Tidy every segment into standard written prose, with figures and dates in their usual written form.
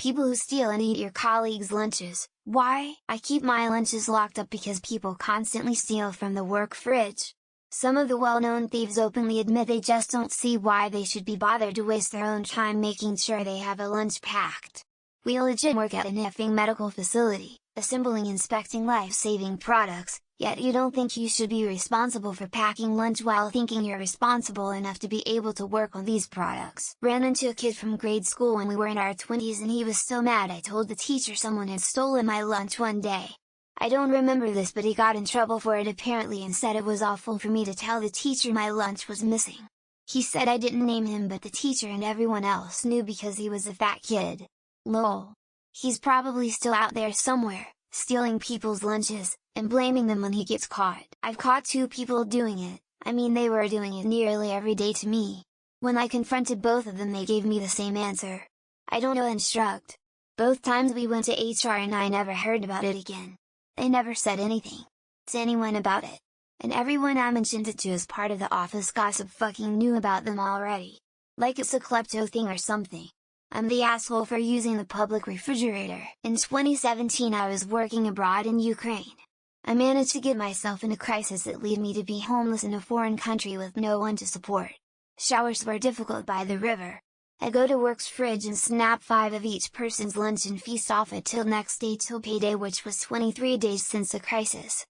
People who steal and eat your colleagues' lunches. Why? I keep my lunches locked up because people constantly steal from the work fridge. Some of the well-known thieves openly admit they just don't see why they should be bothered to waste their own time making sure they have a lunch packed. We legit work at an effing medical facility, assembling inspecting life-saving products, yet you don't think you should be responsible for packing lunch while thinking you're responsible enough to be able to work on these products. Ran into a kid from grade school when we were in our 20s and he was so mad I told the teacher someone had stolen my lunch one day. I don't remember this, but he got in trouble for it apparently and said it was awful for me to tell the teacher my lunch was missing. He said I didn't name him but the teacher and everyone else knew because he was a fat kid. Lol. He's probably still out there somewhere, stealing people's lunches, and blaming them when he gets caught. I've caught 2 people doing it, I mean they were doing it nearly every day to me. When I confronted both of them they gave me the same answer. I don't know and shrugged. Both times we went to HR and I never heard about it again. They never said anything to anyone about it. And everyone I mentioned it to as part of the office gossip fucking knew about them already. Like it's a klepto thing or something. I'm the asshole for using the public refrigerator. In 2017 I was working abroad in Ukraine. I managed to get myself in a crisis that led me to be homeless in a foreign country with no one to support. Showers were difficult by the river. I go to work's fridge and snap 5 of each person's lunch and feast off it till next day till payday, which was 23 days since the crisis.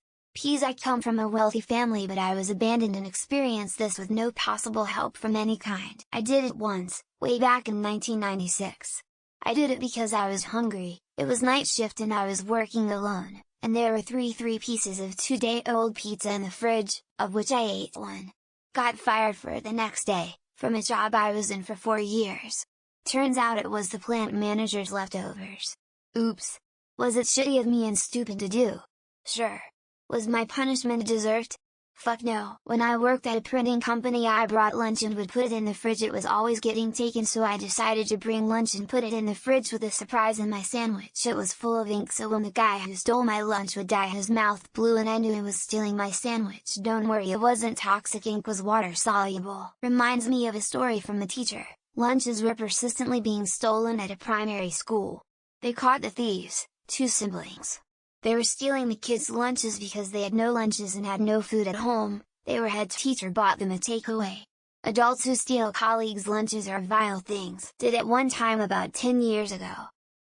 I come from a wealthy family but I was abandoned and experienced this with no possible help from any kind. I did it once, way back in 1996. I did it because I was hungry, it was night shift and I was working alone, and there were 3 pieces of 2-day-old pizza in the fridge, of which I ate one. Got fired for it the next day, from a job I was in for 4 years. Turns out it was the plant manager's leftovers. Oops! Was it shitty of me and stupid to do? Sure. Was my punishment deserved? Fuck no. When I worked at a printing company I brought lunch and would put it in the fridge. It was always getting taken, so I decided to bring lunch and put it in the fridge with a surprise in my sandwich. It was full of ink, so when the guy who stole my lunch would die his mouth blew and I knew he was stealing my sandwich. Don't worry, it wasn't toxic, ink was water soluble. Reminds me of a story from a teacher. Lunches were persistently being stolen at a primary school. They caught the thieves, 2 siblings. They were stealing the kids' lunches because they had no lunches and had no food at home. Their head teacher bought them a takeaway. Adults who steal colleagues' lunches are vile things. Did it one time about 10 years ago.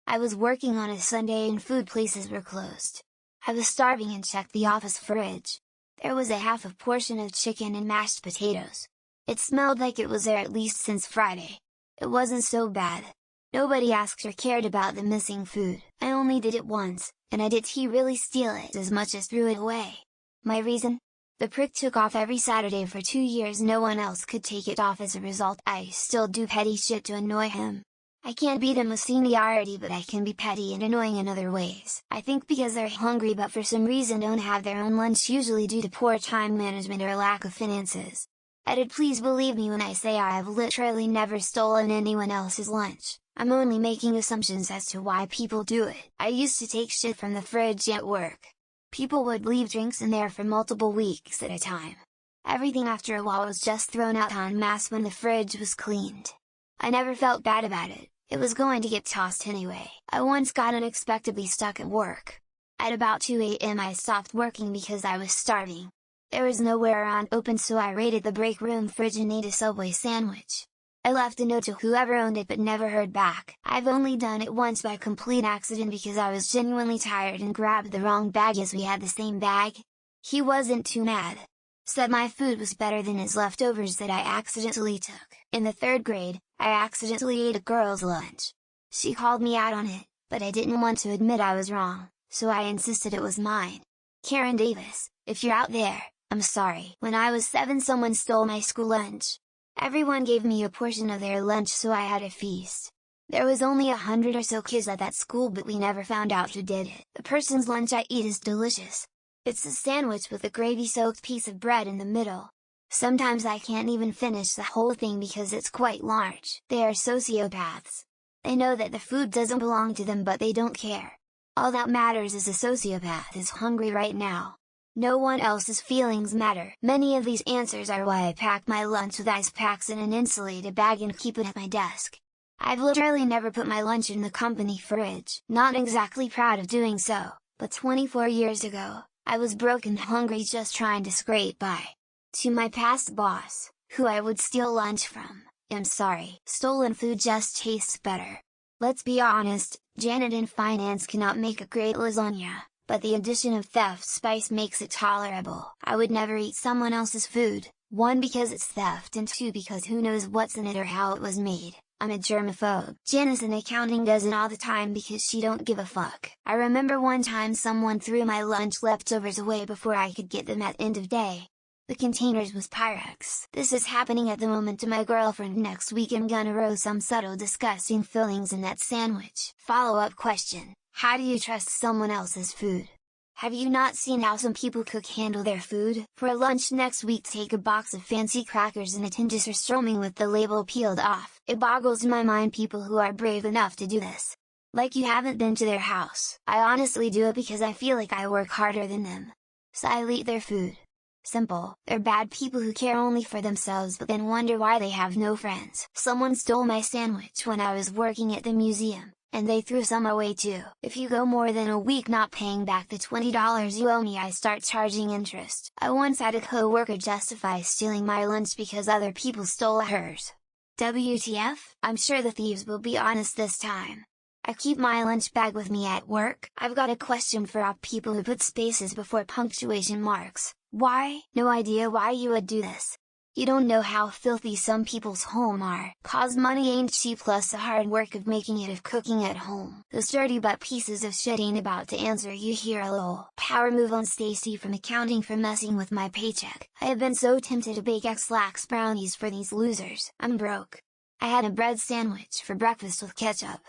I was working on a Sunday and food places were closed. I was starving and checked the office fridge. There was a half a portion of chicken and mashed potatoes. It smelled like it was there at least since Friday. It wasn't so bad. Nobody asked or cared about the missing food. I only did it once, and did he really steal it as much as threw it away? My reason? The prick took off every Saturday for 2 years. No one else could take it off. As a result, I still do petty shit to annoy him. I can't beat him with seniority, but I can be petty and annoying in other ways. I think because they're hungry but for some reason don't have their own lunch, usually due to poor time management or lack of finances. Please believe me when I say I have literally never stolen anyone else's lunch. I'm only making assumptions as to why people do it. I used to take shit from the fridge at work. People would leave drinks in there for multiple weeks at a time. Everything after a while was just thrown out en masse when the fridge was cleaned. I never felt bad about it, it was going to get tossed anyway. I once got unexpectedly stuck at work. At about 2 AM I stopped working because I was starving. There was nowhere around open, so I raided the break room fridge and ate a Subway sandwich. I left a note to whoever owned it but never heard back. I've only done it once by complete accident because I was genuinely tired and grabbed the wrong bag as we had the same bag. He wasn't too mad. Said my food was better than his leftovers that I accidentally took. In the 3rd grade, I accidentally ate a girl's lunch. She called me out on it, but I didn't want to admit I was wrong, so I insisted it was mine. Karen Davis, if you're out there, I'm sorry. When I was 7 someone stole my school lunch. Everyone gave me a portion of their lunch, so I had a feast. There was only 100 or so kids at that school, but we never found out who did it. The person's lunch I eat is delicious. It's a sandwich with a gravy-soaked piece of bread in the middle. Sometimes I can't even finish the whole thing because it's quite large. They are sociopaths. They know that the food doesn't belong to them but they don't care. All that matters is a sociopath is hungry right now. No one else's feelings matter. Many of these answers are why I pack my lunch with ice packs in an insulated bag and keep it at my desk. I've literally never put my lunch in the company fridge, not exactly proud of doing so, but 24 years ago, I was broke and hungry just trying to scrape by. To my past boss, who I would steal lunch from, I'm sorry, stolen food just tastes better. Let's be honest, Janet in finance cannot make a great lasagna, but the addition of theft spice makes it tolerable. I would never eat someone else's food, 1 because it's theft and 2 because who knows what's in it or how it was made. I'm a germaphobe. Janice in accounting does it all the time because she don't give a fuck. I remember one time someone threw my lunch leftovers away before I could get them at end of day. The containers was Pyrex. This is happening at the moment to my girlfriend. Next week I'm gonna roll some subtle disgusting fillings in that sandwich. Follow-up question: how do you trust someone else's food? Have you not seen how some people cook handle their food? For lunch next week take a box of fancy crackers and a tin surströmming with the label peeled off. It boggles my mind people who are brave enough to do this. Like you haven't been to their house. I honestly do it because I feel like I work harder than them. So I'll eat their food. Simple. They're bad people who care only for themselves but then wonder why they have no friends. Someone stole my sandwich when I was working at the museum, and they threw some away too. If you go more than a week not paying back the $20 you owe me, I start charging interest. I once had a coworker justify stealing my lunch because other people stole hers. WTF? I'm sure the thieves will be honest this time. I keep my lunch bag with me at work. I've got a question for all people who put spaces before punctuation marks. Why? No idea why you would do this. You don't know how filthy some people's home are. Cause money ain't cheap, plus the hard work of making it, of cooking at home. Those dirty butt pieces of shit ain't about to answer you here. Lol. Power move on Stacy from accounting for messing with my paycheck. I have been so tempted to bake X-Lax brownies for these losers. I'm broke. I had a bread sandwich for breakfast with ketchup.